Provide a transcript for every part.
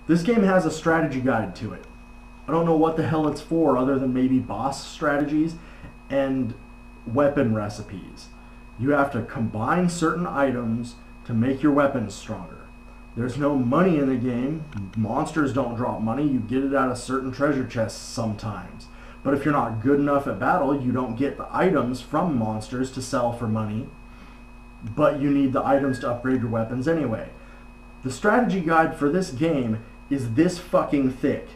This game has a strategy guide to it. I don't know what the hell it's for other than maybe boss strategies and weapon recipes. You have to combine certain items to make your weapons stronger. There's no money in the game. Monsters don't drop money. You get it out of certain treasure chests sometimes. But if you're not good enough at battle, you don't get the items from monsters to sell for money. But you need the items to upgrade your weapons anyway. The strategy guide for this game is this fucking thick.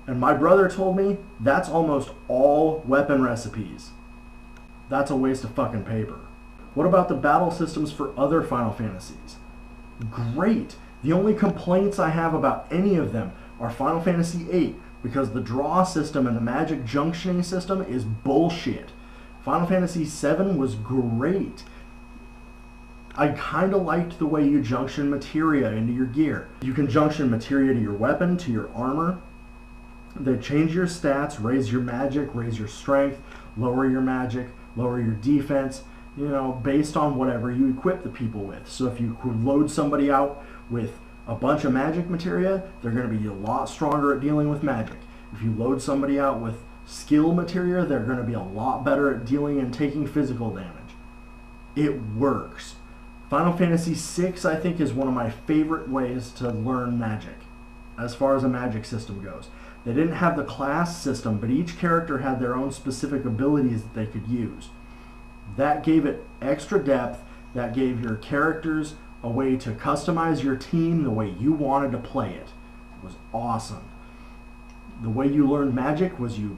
And my brother told me that's almost all weapon recipes. That's a waste of fucking paper. What about the battle systems for other Final Fantasies? Great. The only complaints I have about any of them are Final Fantasy VIII, because the draw system and the magic junctioning system is bullshit. Final Fantasy VII was great. I kind of liked the way you junction materia into your gear. You can junction materia to your weapon, to your armor. They change your stats, raise your magic, raise your strength, lower your magic, lower your defense, you know, based on whatever you equip the people with. So if you load somebody out with a bunch of magic materia, they're going to be a lot stronger at dealing with magic. If you load somebody out with skill materia, they're going to be a lot better at dealing and taking physical damage. It works. Final Fantasy VI, I think, is one of my favorite ways to learn magic, as far as a magic system goes. They didn't have the class system, but each character had their own specific abilities that they could use. That gave it extra depth, that gave your characters a way to customize your team the way you wanted to play it. It was awesome. The way you learned magic was you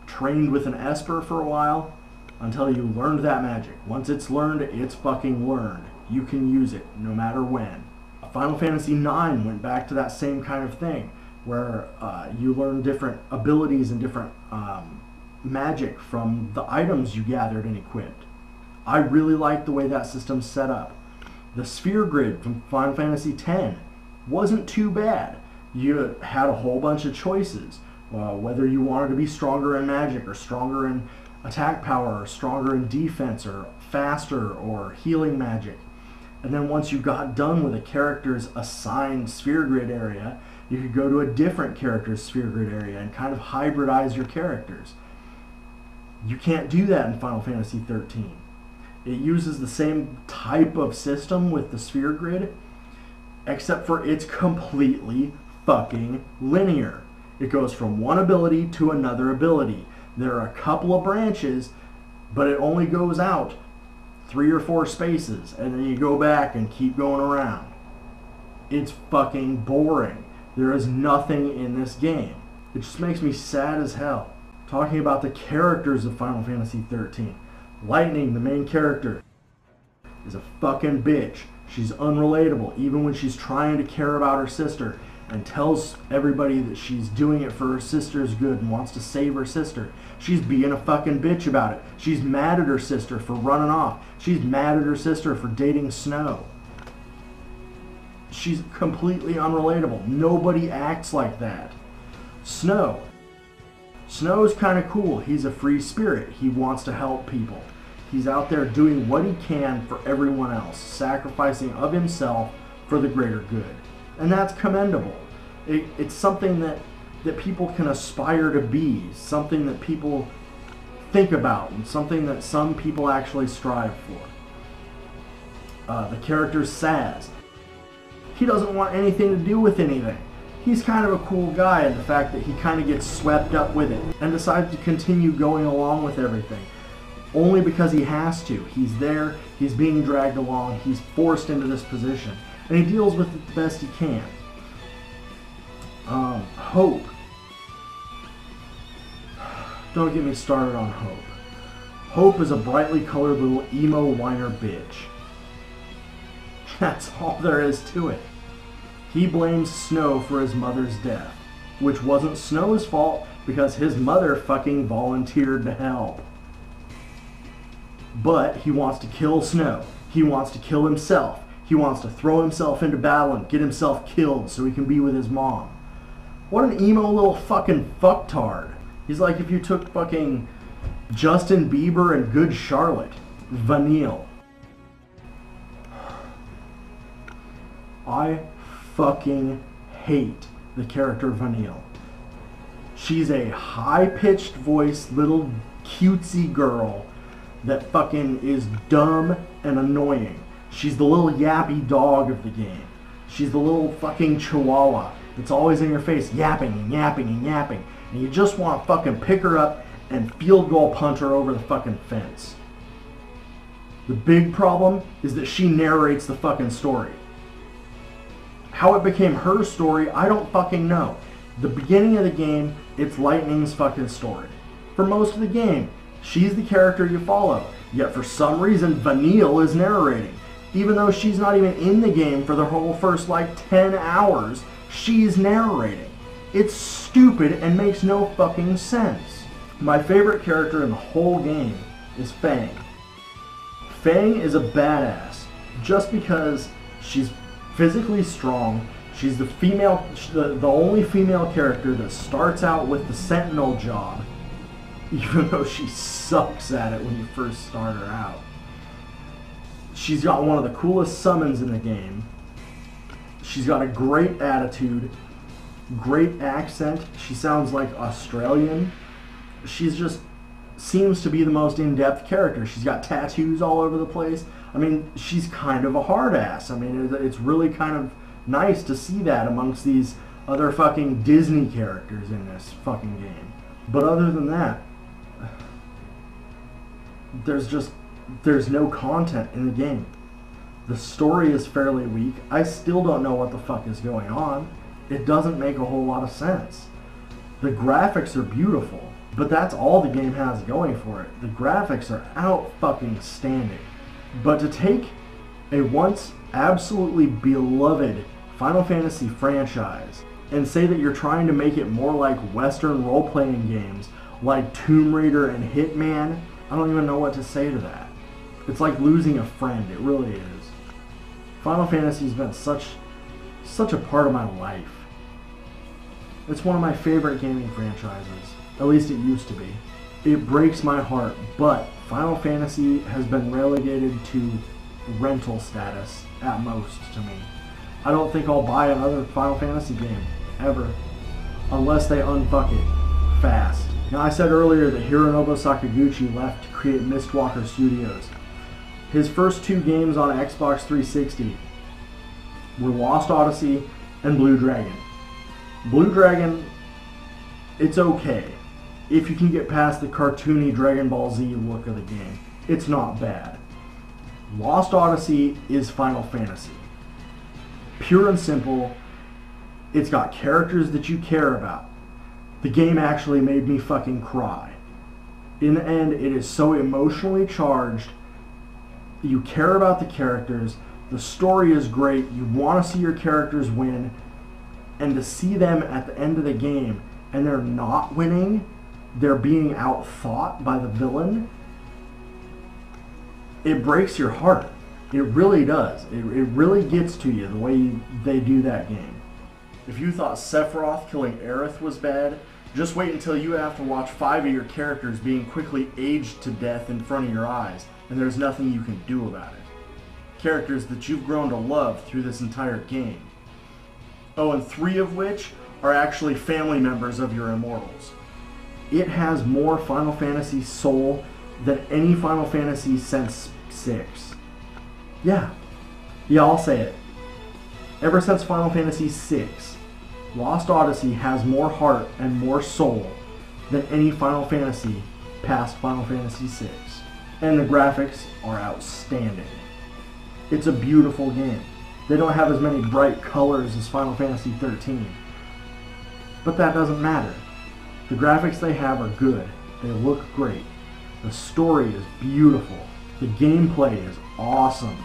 trained with an Esper for a while until you learned that magic. Once it's learned, it's fucking learned. You can use it no matter when. Final Fantasy IX went back to that same kind of thing, where you learn different abilities and different magic from the items you gathered and equipped. I really like the way that system's set up. The sphere grid from Final Fantasy X wasn't too bad. You had a whole bunch of choices, whether you wanted to be stronger in magic or stronger in attack power or stronger in defense or faster or healing magic. And then once you got done with a character's assigned sphere grid area, you could go to a different character's sphere grid area and kind of hybridize your characters. You can't do that in Final Fantasy XIII. It uses the same type of system with the sphere grid, except for it's completely fucking linear. It goes from one ability to another ability. There are a couple of branches, but it only goes out 3 or 4 spaces, and then you go back and keep going around. It's fucking boring. There is nothing in this game. It just makes me sad as hell. Talking about the characters of Final Fantasy XIII. Lightning, the main character, is a fucking bitch. She's unrelatable, even when she's trying to care about her sister and tells everybody that she's doing it for her sister's good and wants to save her sister. She's being a fucking bitch about it. She's mad at her sister for running off. She's mad at her sister for dating Snow. She's completely unrelatable. Nobody acts like that. Snow's kind of cool. He's a free spirit. He wants to help people. He's out there doing what he can for everyone else, sacrificing of himself for the greater good. And that's commendable. It's something that people can aspire to be, something that people think about, and something that some people actually strive for. The character's Saz. He doesn't want anything to do with anything. He's kind of a cool guy in the fact that he kind of gets swept up with it and decides to continue going along with everything. Only because he has to. He's there, he's being dragged along, he's forced into this position. And he deals with it the best he can. Hope. Don't get me started on Hope. Hope is a brightly colored little emo whiner bitch. That's all there is to it. He blames Snow for his mother's death, which wasn't Snow's fault because his mother fucking volunteered to help. But he wants to kill Snow. He wants to kill himself. He wants to throw himself into battle and get himself killed so he can be with his mom. What an emo little fucking fucktard. He's like if you took fucking Justin Bieber and Good Charlotte. Vanille. I fucking hate the character Vanille. She's a high-pitched voice, little cutesy girl that fucking is dumb and annoying. She's the little yappy dog of the game. She's the little fucking chihuahua that's always in your face, yapping and yapping and yapping. And you just want to fucking pick her up and field goal punch her over the fucking fence. The big problem is that she narrates the fucking story. How it became her story, I don't fucking know. The beginning of the game, it's Lightning's fucking story. For most of the game, she's the character you follow. Yet for some reason, Vanille is narrating. Even though she's not even in the game for the whole first like 10 hours, she's narrating. It's stupid and makes no fucking sense. My favorite character in the whole game is Fang. Fang is a badass just because she's physically strong. She's the only female character that starts out with the Sentinel job, even though she sucks at it when you first start her out. She's got one of the coolest summons in the game. She's got a great attitude, great accent. She sounds like Australian. She's just seems to be the most in-depth character. She's got tattoos all over the place. I mean, she's kind of a hard ass. I mean, it's really kind of nice to see that amongst these other fucking Disney characters in this fucking game. But other than that, there's no content in the game. The story is fairly weak. I still don't know what the fuck is going on. It doesn't make a whole lot of sense. The graphics are beautiful, but that's all the game has going for it. The graphics are out fucking standing. But to take a once absolutely beloved Final Fantasy franchise and say that you're trying to make it more like Western role-playing games like Tomb Raider and Hitman, I don't even know what to say to that. It's like losing a friend, it really is. Final Fantasy's been such a part of my life. It's one of my favorite gaming franchises, at least it used to be. It breaks my heart, but Final Fantasy has been relegated to rental status at most to me. I don't think I'll buy another Final Fantasy game, ever, unless they unfuck it fast. Now, I said earlier that Hironobu Sakaguchi left to create Mistwalker Studios. His first two games on Xbox 360 were Lost Odyssey and Blue Dragon. Blue Dragon, it's okay. If you can get past the cartoony Dragon Ball Z look of the game, it's not bad. Lost Odyssey is Final Fantasy. Pure and simple, it's got characters that you care about. The game actually made me fucking cry. In the end, it is so emotionally charged. You care about the characters. The story is great. You want to see your characters win. And to see them at the end of the game and they're not winning, they're being outthought by the villain, it breaks your heart. It really does. It really gets to you the way they do that game. If you thought Sephiroth killing Aerith was bad, just wait until you have to watch 5 of your characters being quickly aged to death in front of your eyes, and there's nothing you can do about it. Characters that you've grown to love through this entire game. Oh, and 3 of which are actually family members of your immortals. It has more Final Fantasy soul than any Final Fantasy since 6. Yeah, I'll say it. Ever since Final Fantasy 6, Lost Odyssey has more heart and more soul than any Final Fantasy past Final Fantasy 6. And the graphics are outstanding. It's a beautiful game. They don't have as many bright colors as Final Fantasy 13. But that doesn't matter. The graphics they have are good. They look great. The story is beautiful. The gameplay is awesome.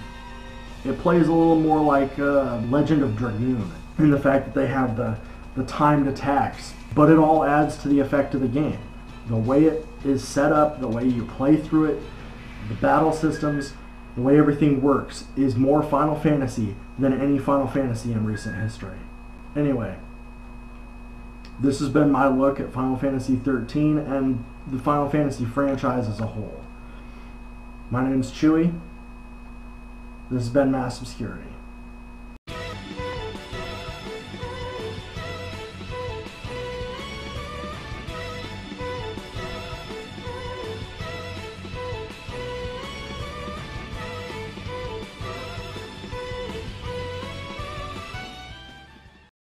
It plays a little more like Legend of Dragoon in the fact that they have the timed attacks, but it all adds to the effect of the game. The way it is set up, the way you play through it, the battle systems, the way everything works is more Final Fantasy than any Final Fantasy in recent history. Anyway, this has been my look at Final Fantasy 13 and the Final Fantasy franchise as a whole. My name's Chewy. This has been Mass Obscurity.